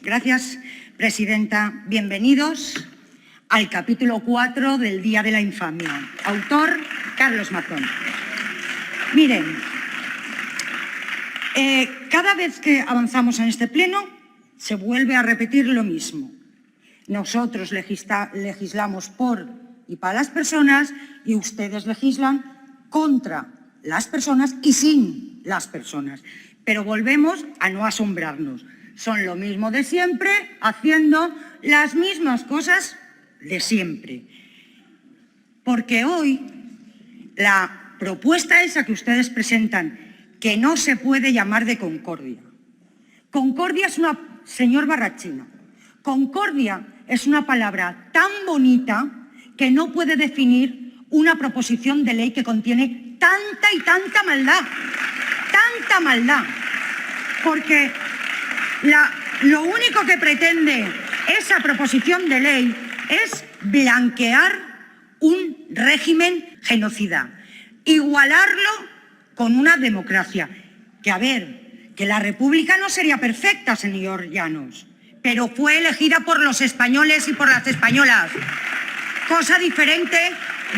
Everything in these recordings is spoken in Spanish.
Gracias, presidenta. Bienvenidos al capítulo 4 del Día de la Infamia. Autor, Carlos Mazón. Miren, cada vez que avanzamos en este pleno se vuelve a repetir lo mismo. Nosotros legislamos por y para las personas y ustedes legislan contra las personas y sin las personas. Pero volvemos a no asombrarnos. Son lo mismo de siempre, haciendo las mismas cosas de siempre. Porque hoy la propuesta esa que ustedes presentan, que no se puede llamar de concordia. Concordia es una, señor Barrachina, concordia es una palabra tan bonita que no puede definir una proposición de ley que contiene tanta y tanta maldad. Tanta maldad. Porque lo único que pretende esa proposición de ley es blanquear un régimen genocida, igualarlo con una democracia. Que a ver, que la República no sería perfecta, señor Llanos, pero fue elegida por los españoles y por las españolas, cosa diferente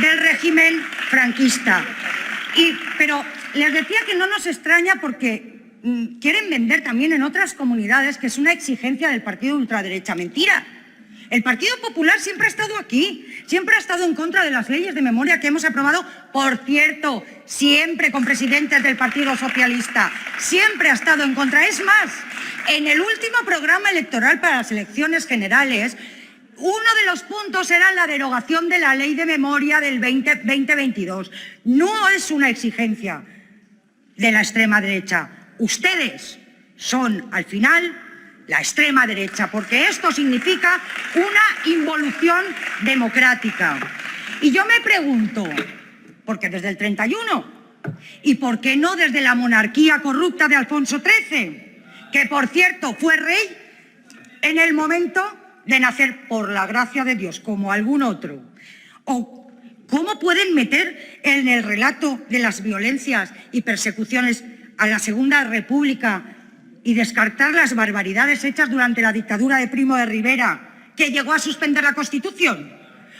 del régimen franquista. Pero les decía que no nos extraña porque quieren vender también en otras comunidades que es una exigencia del partido de ultraderecha. Mentira. El Partido Popular siempre ha estado aquí, siempre ha estado en contra de las leyes de memoria que hemos aprobado, por cierto, siempre con presidentes del Partido Socialista, siempre ha estado en contra. Es más, en el último programa electoral para las elecciones generales, uno de los puntos era la derogación de la ley de memoria del 2022. No es una exigencia de la extrema derecha. Ustedes son, al final, la extrema derecha, porque esto significa una involución democrática. Y yo me pregunto, ¿por qué desde el 31? ¿Y por qué no desde la monarquía corrupta de Alfonso XIII? Que, por cierto, fue rey en el momento de nacer por la gracia de Dios, como algún otro. ¿O cómo pueden meter en el relato de las violencias y persecuciones a la Segunda República y descartar las barbaridades hechas durante la dictadura de Primo de Rivera, que llegó a suspender la Constitución?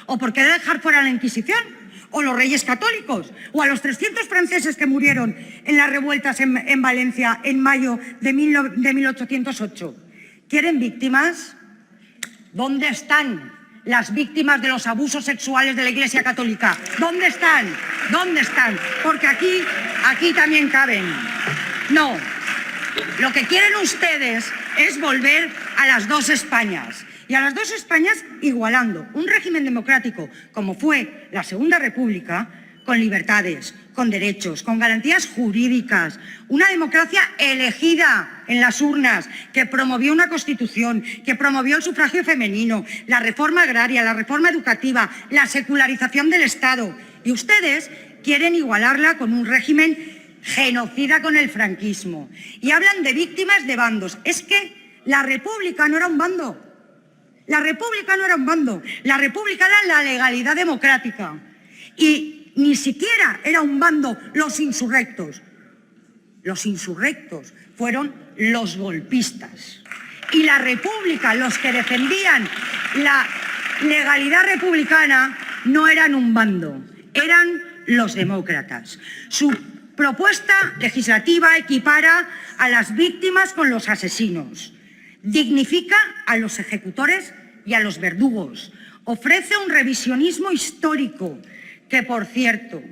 ¿O por qué dejar fuera la Inquisición? ¿O los Reyes Católicos? ¿O a los 300 franceses que murieron en las revueltas en Valencia en mayo de 1808? ¿Quieren víctimas? ¿Dónde están las víctimas de los abusos sexuales de la Iglesia Católica? ¿Dónde están? ¿Dónde están? Porque aquí también caben. No. Lo que quieren ustedes es volver a las dos Españas. Y a las dos Españas igualando un régimen democrático como fue la Segunda República, con libertades, con derechos, con garantías jurídicas, una democracia elegida en las urnas, que promovió una Constitución, que promovió el sufragio femenino, la reforma agraria, la reforma educativa, la secularización del Estado. Y ustedes quieren igualarla con un régimen genocida con el franquismo. Y hablan de víctimas de bandos. Es que la República no era un bando. La República no era un bando. La República era la legalidad democrática. Y ni siquiera era un bando los insurrectos. Los insurrectos fueron los golpistas. Y la República, los que defendían la legalidad republicana, no eran un bando, eran los demócratas. Su propuesta legislativa equipara a las víctimas con los asesinos, dignifica a los ejecutores y a los verdugos, ofrece un revisionismo histórico que, por cierto,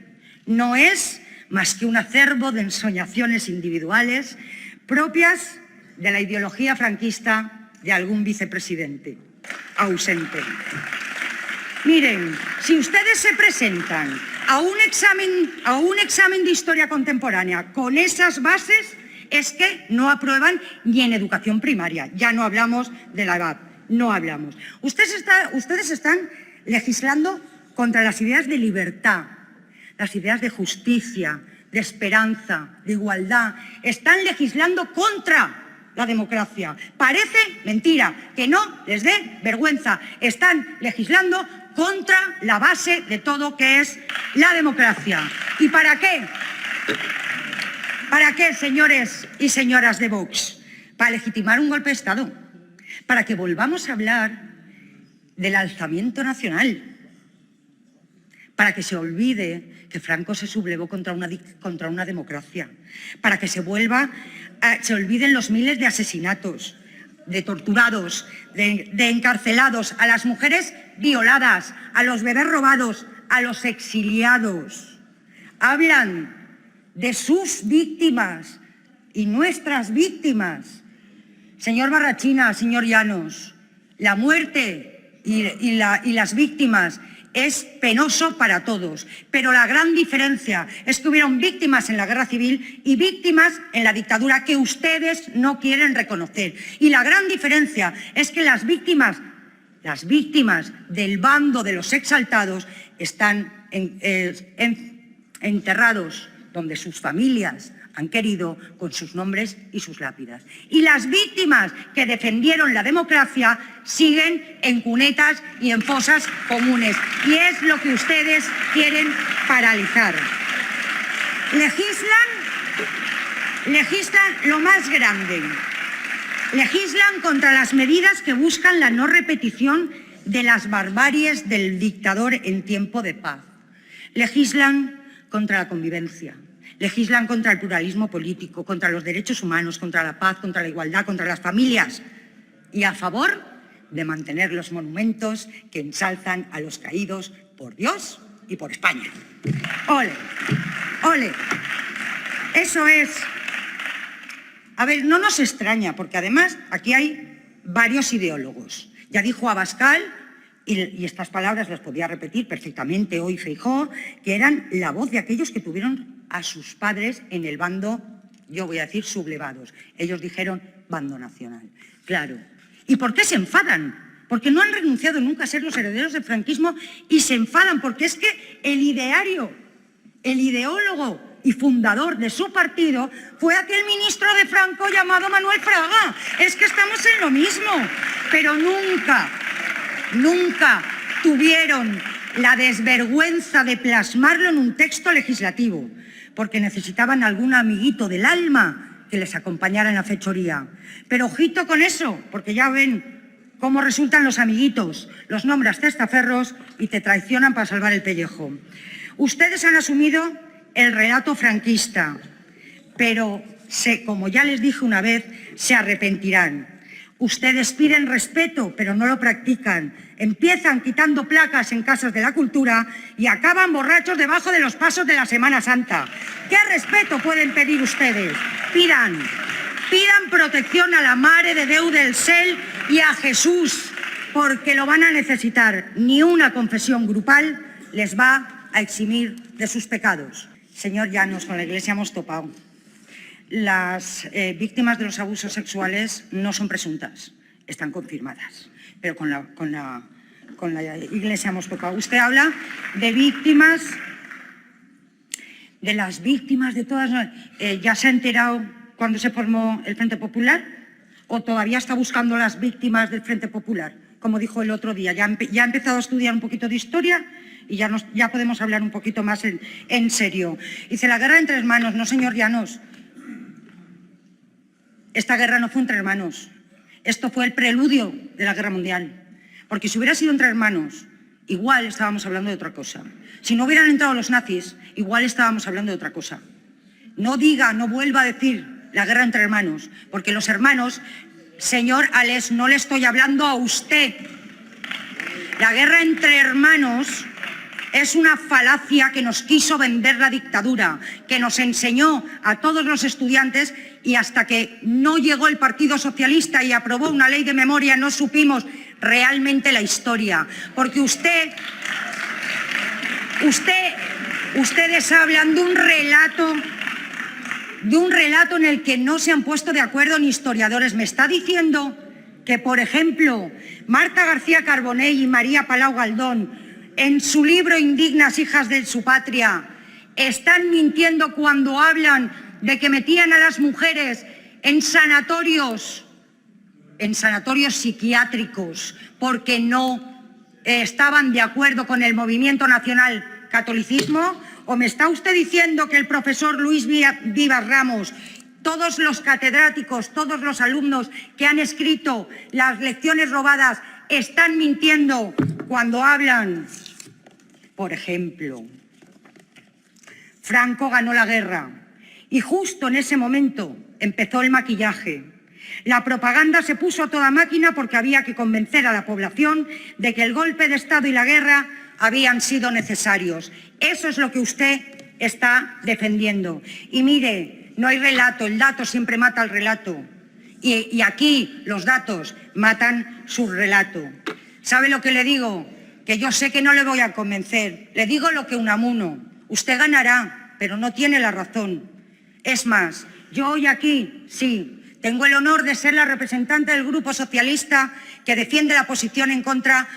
no es más que un acervo de ensoñaciones individuales propias de la ideología franquista de algún vicepresidente ausente. Miren, si ustedes se presentan a un examen de historia contemporánea con esas bases, es que no aprueban ni en educación primaria. Ya no hablamos de la edad, no hablamos. Ustedes están legislando contra las ideas de libertad, las ideas de justicia, de esperanza, de igualdad. Están legislando contra la democracia. Parece mentira, que no les dé vergüenza. Están legislando contra la base de todo, que es la democracia. ¿Y para qué? ¿Para qué, señores y señoras de Vox? para legitimar un golpe de Estado, para que volvamos a hablar del alzamiento nacional, para que se olvide que Franco se sublevó contra una democracia, para que se olviden los miles de asesinatos, de torturados, de encarcelados, a las mujeres violadas, a los bebés robados, a los exiliados. Hablan de sus víctimas y nuestras víctimas. Señor Barrachina, señor Llanos, la muerte y las víctimas es penoso para todos, pero la gran diferencia es que hubieron víctimas en la guerra civil y víctimas en la dictadura que ustedes no quieren reconocer. Y la gran diferencia es que las víctimas del bando de los exaltados están enterrados donde sus familias han querido, con sus nombres y sus lápidas. Y las víctimas que defendieron la democracia siguen en cunetas y en fosas comunes. Y es lo que ustedes quieren paralizar. Legislan lo más grande. Legislan contra las medidas que buscan la no repetición de las barbaries del dictador en tiempo de paz. Legislan contra la convivencia. Legislan contra el pluralismo político, contra los derechos humanos, contra la paz, contra la igualdad, contra las familias y a favor de mantener los monumentos que ensalzan a los caídos por Dios y por España. ¡Ole! ¡Ole! Eso es. A ver, no nos extraña, porque además aquí hay varios ideólogos. Ya dijo Abascal, y estas palabras las podía repetir perfectamente hoy Feijóo, que eran la voz de aquellos que tuvieron a sus padres en el bando, yo voy a decir, sublevados. Ellos dijeron bando nacional. Claro. ¿Y por qué se enfadan? Porque no han renunciado nunca a ser los herederos del franquismo y se enfadan porque es que el ideólogo y fundador de su partido fue aquel ministro de Franco llamado Manuel Fraga. Es que estamos en lo mismo. Pero nunca tuvieron la desvergüenza de plasmarlo en un texto legislativo, porque necesitaban algún amiguito del alma que les acompañara en la fechoría. Pero ojito con eso, porque ya ven cómo resultan los amiguitos. Los nombras testaferros y te traicionan para salvar el pellejo. Ustedes han asumido el relato franquista, pero como ya les dije una vez, se arrepentirán. Ustedes piden respeto, pero no lo practican. Empiezan quitando placas en casas de la cultura y acaban borrachos debajo de los pasos de la Semana Santa. ¿Qué respeto pueden pedir ustedes? Pidan protección a la Mare de Déu del Cel y a Jesús, porque lo van a necesitar. Ni una confesión grupal les va a eximir de sus pecados. Señor Llanos, con la Iglesia hemos topado. Las víctimas de los abusos sexuales no son presuntas, están confirmadas, pero con la Iglesia hemos tocado. Usted habla de víctimas, de las víctimas de todas. ¿Ya se ha enterado cuando se formó el Frente Popular? ¿O todavía está buscando las víctimas del Frente Popular? Como dijo el otro día, ya ha empezado a estudiar un poquito de historia y ya podemos hablar un poquito más en serio. Dice, la guerra entre hermanos. No, señor Llanos. Esta guerra no fue entre hermanos, esto fue el preludio de la guerra mundial, porque si hubiera sido entre hermanos, igual estábamos hablando de otra cosa. Si no hubieran entrado los nazis, igual estábamos hablando de otra cosa. No vuelva a decir la guerra entre hermanos, porque los hermanos, señor Ales, no le estoy hablando a usted. La guerra entre hermanos es una falacia que nos quiso vender la dictadura, que nos enseñó a todos los estudiantes, y hasta que no llegó el Partido Socialista y aprobó una ley de memoria no supimos realmente la historia. Porque ustedes hablan de un relato en el que no se han puesto de acuerdo ni historiadores. Me está diciendo que, por ejemplo, Marta García Carbonell y María Palau Galdón, en su libro Indignas hijas de su patria, están mintiendo cuando hablan de que metían a las mujeres en sanatorios psiquiátricos porque no estaban de acuerdo con el movimiento nacional catolicismo? ¿O me está usted diciendo que el profesor Luis Vivas Ramos todos los catedráticos, todos los alumnos que han escrito las lecciones robadas están mintiendo cuando hablan. Por ejemplo, Franco ganó la guerra y justo en ese momento empezó el maquillaje. La propaganda se puso a toda máquina porque había que convencer a la población de que el golpe de Estado y la guerra habían sido necesarios. Eso es lo que usted está defendiendo. Y mire, no hay relato, el dato siempre mata al relato. Y aquí los datos matan su relato. ¿Sabe lo que le digo? Que yo sé que no le voy a convencer. Le digo lo que Unamuno. Usted ganará, pero no tiene la razón. Es más, yo hoy aquí, sí, tengo el honor de ser la representante del Grupo Socialista que defiende la posición en contra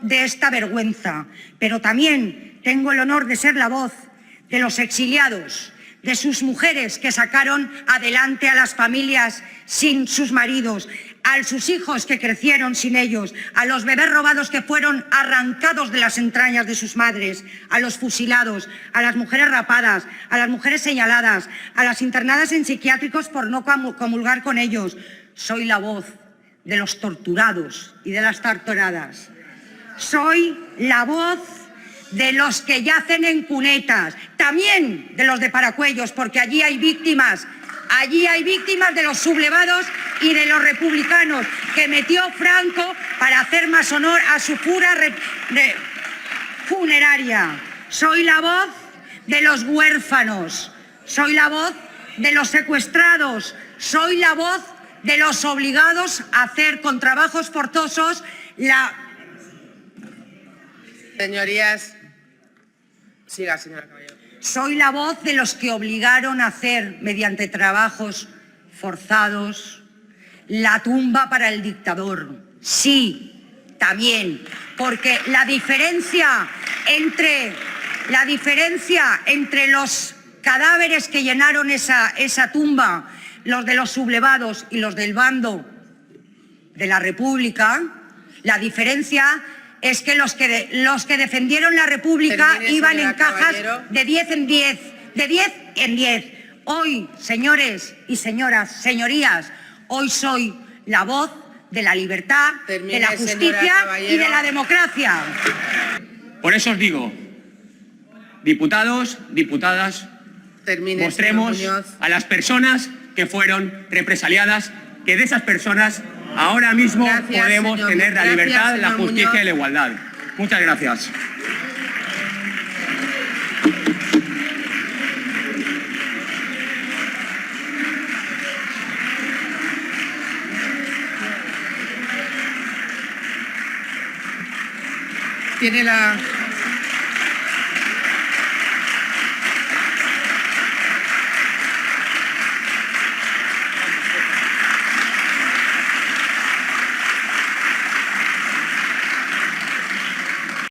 de esta vergüenza. Pero también tengo el honor de ser la voz de los exiliados, de sus mujeres que sacaron adelante a las familias sin sus maridos, a sus hijos que crecieron sin ellos, a los bebés robados que fueron arrancados de las entrañas de sus madres, a los fusilados, a las mujeres rapadas, a las mujeres señaladas, a las internadas en psiquiátricos por no comulgar con ellos. Soy la voz de los torturados y de las torturadas. Soy la voz de los que yacen en cunetas, también de los de Paracuellos, porque allí hay víctimas de los sublevados y de los republicanos que metió Franco para hacer más honor a su pura funeraria. Soy la voz de los huérfanos, soy la voz de los secuestrados, soy la voz de los obligados a hacer con trabajos forzosos la... Señorías, siga, señora Caballero. Soy la voz de los que obligaron a hacer, mediante trabajos forzados, la tumba para el dictador. Sí, también, porque la diferencia entre los cadáveres que llenaron esa tumba, los de los sublevados y los del bando de la República, la diferencia es que los que defendieron la República iban en cajas de 10 en 10, de 10 en 10. Hoy, señores y señoras, señorías, hoy soy la voz de la libertad, de la justicia y de la democracia. Por eso os digo, diputados, diputadas, mostremos a las personas que fueron represaliadas, que de esas personas ahora mismo podemos tener la libertad, la justicia y la igualdad. Muchas gracias. Tiene la